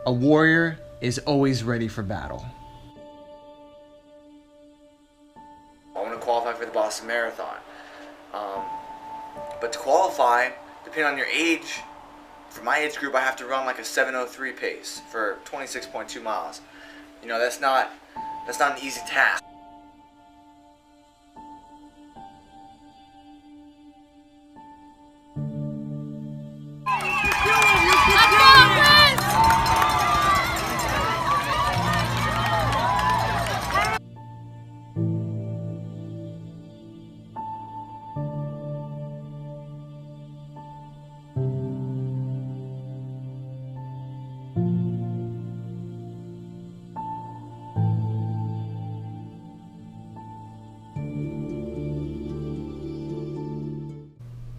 A warrior is always ready for battle. I want to qualify for the Boston Marathon. But to qualify, depending on your age, for my age group, I have to run like a 7:03 pace for 26.2 miles. You know, that's not an easy task.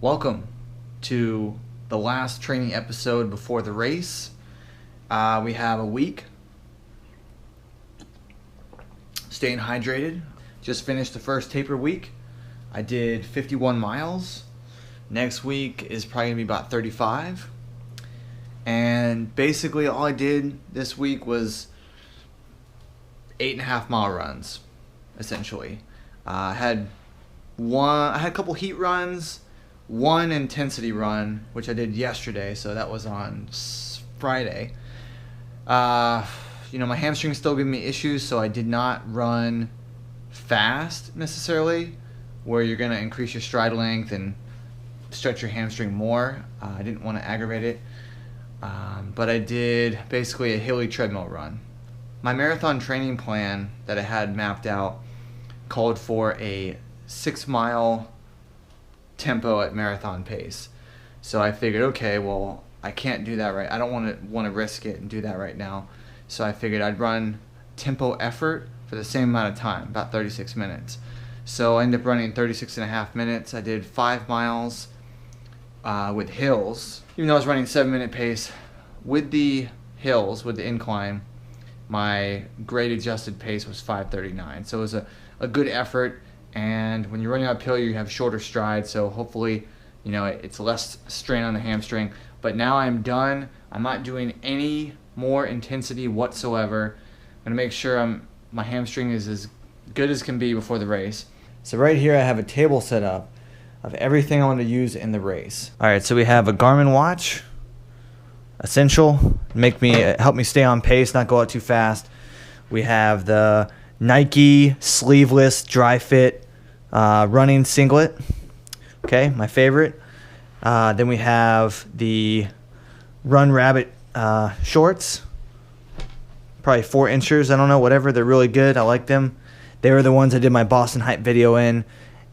Welcome to the last training episode before the race. We have a week. Staying hydrated. Just finished the first taper week. I did 51 miles. Next week is probably going to be about 35. And basically all I did this week was 8.5 mile runs, essentially. I had a couple heat runs, one intensity run, which I did yesterday, so that was on Friday. My hamstring's still giving me issues, so I did not run fast necessarily, where you're going to increase your stride length and stretch your hamstring more. I didn't want to aggravate it, but I did basically a hilly treadmill run. My marathon training plan that I had mapped out called for a 6-mile tempo at marathon pace. So I figured, okay, well, I can't do that right. I don't want to risk it and do that right now. So I figured I'd run tempo effort for the same amount of time, about 36 minutes. So I ended up running 36.5 minutes. I did 5 miles with hills. Even though I was running 7-minute pace, with the hills, with the incline, my grade adjusted pace was 5:39. So it was a good effort. And when you're running uphill, you have shorter strides, so hopefully, it's less strain on the hamstring. But now I'm done. I'm not doing any more intensity whatsoever. I'm gonna make sure my hamstring is as good as can be before the race. So right here I have a table set up of everything I want to use in the race. All right, so we have a Garmin watch, essential, help me stay on pace, not go out too fast. We have the Nike sleeveless dry fit running singlet, okay, my favorite. Then we have the Run Rabbit shorts, probably 4 inchers, I don't know, whatever. They're really good. I like them. They were the ones I did my Boston Hype video in,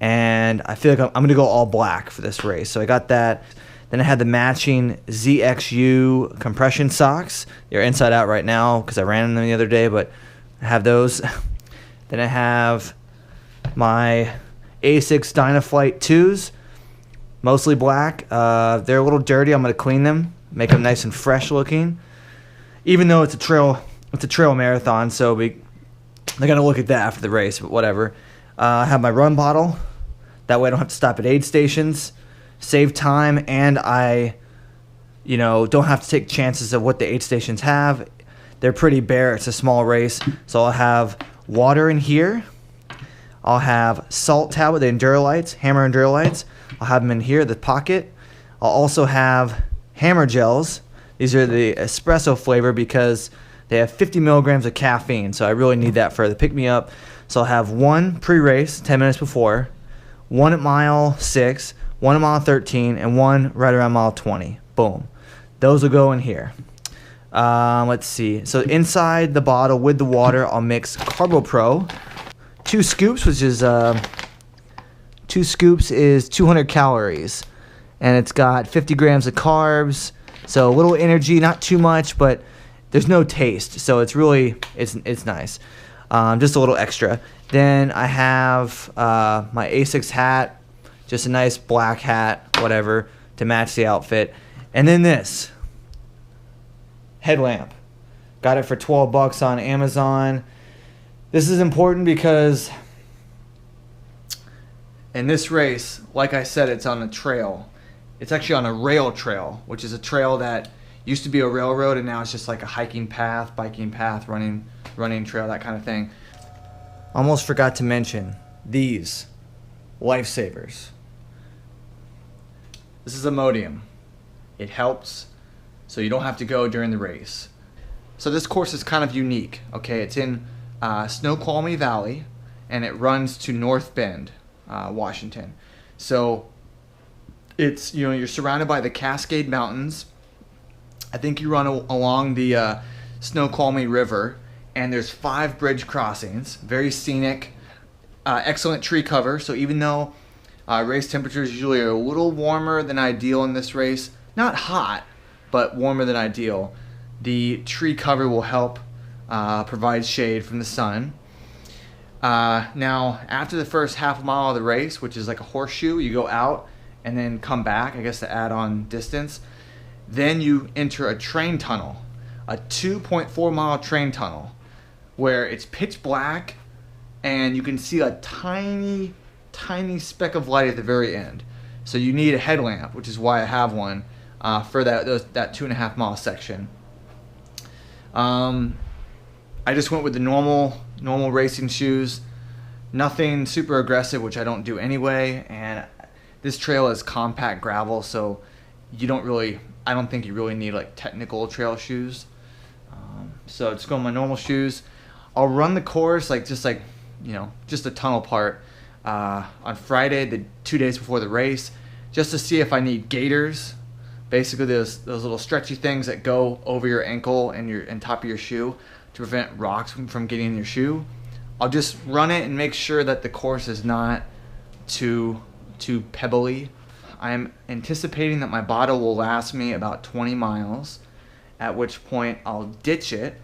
and I feel like I'm going to go all black for this race. So I got that. Then I had the matching ZXU compression socks. They're inside out right now because I ran in them the other day, but I have those. Then I have my Asics Dynaflight 2s, mostly black. They're a little dirty. I'm going to clean them, make them nice and fresh looking. Even though it's a trail marathon, so they're going to look at that after the race, but whatever. I have my run bottle. That way I don't have to stop at aid stations. Save time, and I don't have to take chances of what the aid stations have. They're pretty bare. It's a small race, so I'll have water in here. I'll have salt tablet, the Endurolites, Hammer Endurolites. I'll have them in here, the pocket. I'll also have Hammer gels. These are the espresso flavor because they have 50 milligrams of caffeine, so I really need that for the pick-me-up. So I'll have one pre-race, 10 minutes before, one at mile 6, one at mile 13, and one right around mile 20. Boom. Those will go in here. Let's see. So inside the bottle with the water, I'll mix Carbo Pro. 2 scoops, which is 2 scoops is 200 calories, and it's got 50 grams of carbs. So a little energy, not too much, but there's no taste. So it's really it's nice. Just a little extra. Then I have my Asics hat, just a nice black hat, whatever, to match the outfit. And then this headlamp. Got it for $12 on Amazon. This is important because in this race, like I said, it's on a trail. It's actually on a rail trail, which is a trail that Used to be a railroad, and now it's just like a hiking path, biking path, running trail, that kind of thing. Almost forgot to mention these lifesavers. This is Imodium. It helps so you don't have to go during the race. So this course is kind of unique. Okay, it's in Snoqualmie Valley, and it runs to North Bend, Washington. So it's, you know, you're surrounded by the Cascade Mountains. I think you run along the Snoqualmie River, and there's 5 bridge crossings. Very scenic, excellent tree cover. So even though race temperatures usually are a little warmer than ideal in this race, not hot, but warmer than ideal, the tree cover will help provide shade from the sun. Now, after the first half mile of the race, which is like a horseshoe, you go out and then come back, I guess, to add on distance. Then you enter a train tunnel, a 2.4 mile train tunnel, where it's pitch black and you can see a tiny speck of light at the very end. So you need a headlamp, which is why I have one for that 2.5 mile section. I just went with the normal racing shoes, nothing super aggressive, which I don't do anyway. And this trail is compact gravel, so I don't think you really need like technical trail shoes. So just go with my normal shoes. I'll run the course just a tunnel part on Friday, the 2 days before the race, just to see if I need gaiters. Basically, those little stretchy things that go over your ankle and top of your shoe to prevent rocks from getting in your shoe. I'll just run it and make sure that the course is not too pebbly. I'm anticipating that my bottle will last me about 20 miles, at which point I'll ditch it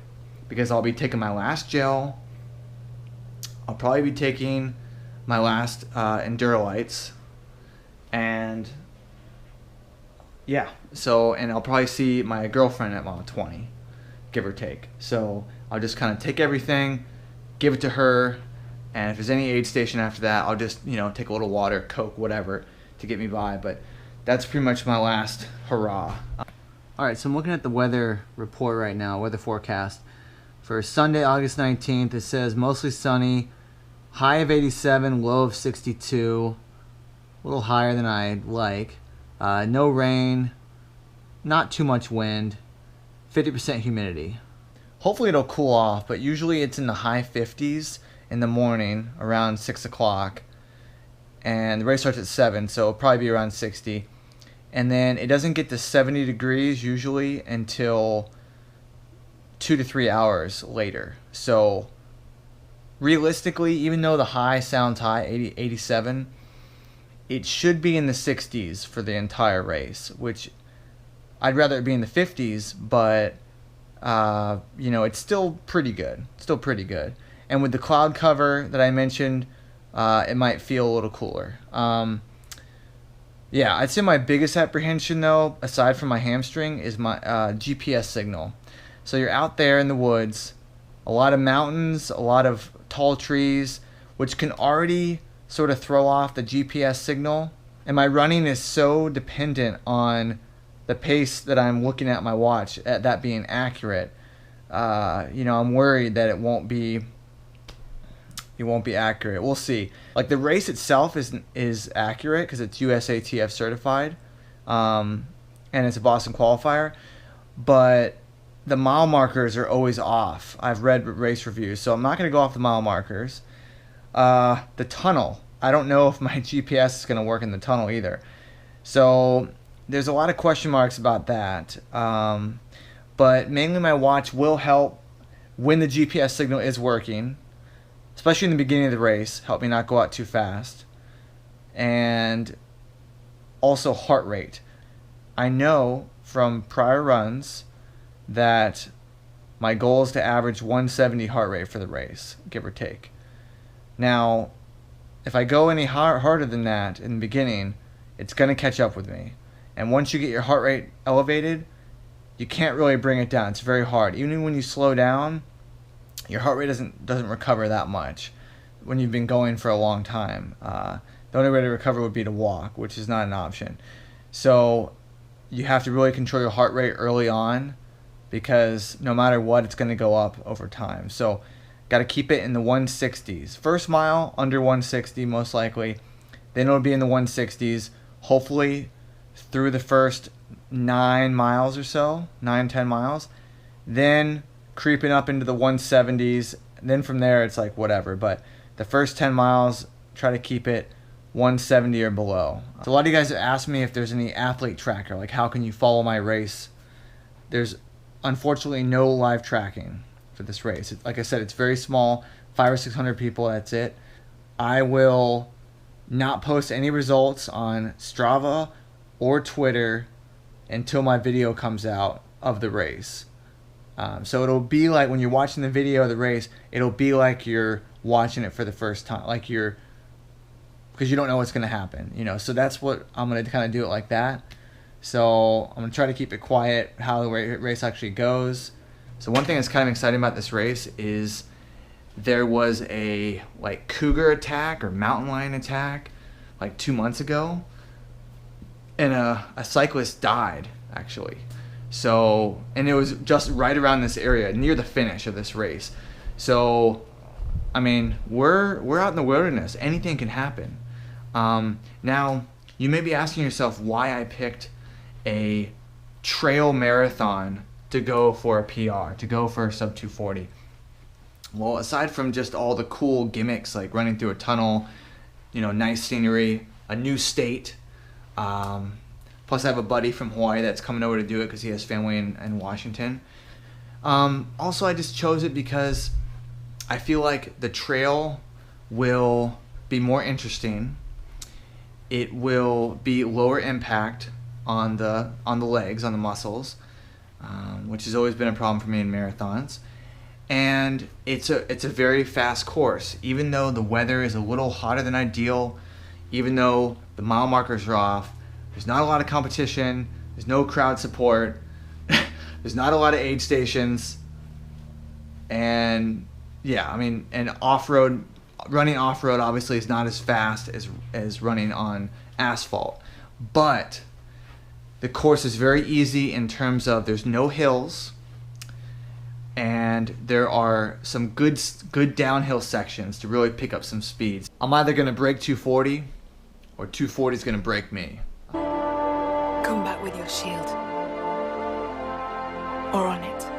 because I'll be taking my last gel. I'll probably be taking my last Endurolites, and yeah, and I'll probably see my girlfriend at mile 20, give or take. So I'll just kind of take everything, give it to her, and if there's any aid station after that, I'll just take a little water, Coke, whatever, to get me by. But that's pretty much my last hurrah. Alright, so I'm looking at the weather report right now, weather forecast. For Sunday, August 19th, it says mostly sunny, high of 87, low of 62, a little higher than I'd like. No rain, not too much wind, 50% humidity. Hopefully it'll cool off, but usually it's in the high 50s in the morning around 6 o'clock. And the race starts at 7, so it'll probably be around 60. And then it doesn't get to 70 degrees usually until 2 to 3 hours later. So realistically, even though the high sounds high, 87, it should be in the 60s for the entire race, which I'd rather it be in the 50s, but it's still pretty good. Still pretty good. And with the cloud cover that I mentioned, it might feel a little cooler. Yeah, I'd say my biggest apprehension, though, aside from my hamstring, is my GPS signal. So you're out there in the woods, a lot of mountains, a lot of tall trees, which can already sort of throw off the GPS signal. And my running is so dependent on the pace that I'm looking at my watch, at that being accurate. I'm worried that it won't be accurate. We'll see. Like, the race itself is accurate because it's USATF certified, and it's a Boston qualifier, but the mile markers are always off. I've read race reviews, so I'm not going to go off the mile markers. The tunnel, I don't know if my GPS is going to work in the tunnel either. So there's a lot of question marks about that. But mainly my watch will help when the GPS signal is working, especially in the beginning of the race, help me not go out too fast. And also heart rate. I know from prior runs that my goal is to average 170 heart rate for the race, give or take. Now, if I go any harder than that in the beginning, it's going to catch up with me. And once you get your heart rate elevated, you can't really bring it down. It's very hard. Even when you slow down, your heart rate doesn't recover that much when you've been going for a long time. The only way to recover would be to walk, which is not an option. So you have to really control your heart rate early on, because no matter what, it's going to go up over time. So got to keep it in the 160s. First mile under 160 most likely. Then it'll be in the 160s. Hopefully through the first 9 miles or so, 9-10 miles. Then creeping up into the 170s. Then from there it's like whatever. But the first 10 miles, try to keep it 170 or below. So a lot of you guys have asked me if there's any athlete tracker, like how can you follow my race. There's unfortunately no live tracking for this race. Like I said, it's very small, 500 or 600 people, that's it. I will not post any results on Strava or Twitter until my video comes out of the race. So it'll be like when you're watching the video of the race, it'll be like you're watching it for the first time, like because you don't know what's going to happen, you know. So that's what I'm going to kind of do it like that. So I'm going to try to keep it quiet how the race actually goes. So one thing that's kind of exciting about this race is there was a like cougar attack or mountain lion attack like 2 months ago, and a cyclist died actually. So, and it was just right around this area near the finish of this race. So I mean, we're out in the wilderness. Anything can happen. Now, you may be asking yourself why I picked a trail marathon to go for a PR, to go for a sub 240. Well, aside from just all the cool gimmicks like running through a tunnel, you know, nice scenery, a new state. Plus, I have a buddy from Hawaii that's coming over to do it because he has family in Washington. Also, I just chose it because I feel like the trail will be more interesting. It will be lower impact on the legs, on the muscles, which has always been a problem for me in marathons. And it's a very fast course. Even though the weather is a little hotter than ideal, even though the mile markers are off, there's not a lot of competition, there's no crowd support, there's not a lot of aid stations, and yeah, I mean, and running off-road obviously is not as fast as running on asphalt. But the course is very easy in terms of there's no hills, and there are some good downhill sections to really pick up some speeds. I'm either going to break 240 or 240 is going to break me. Come back with your shield. Or on it.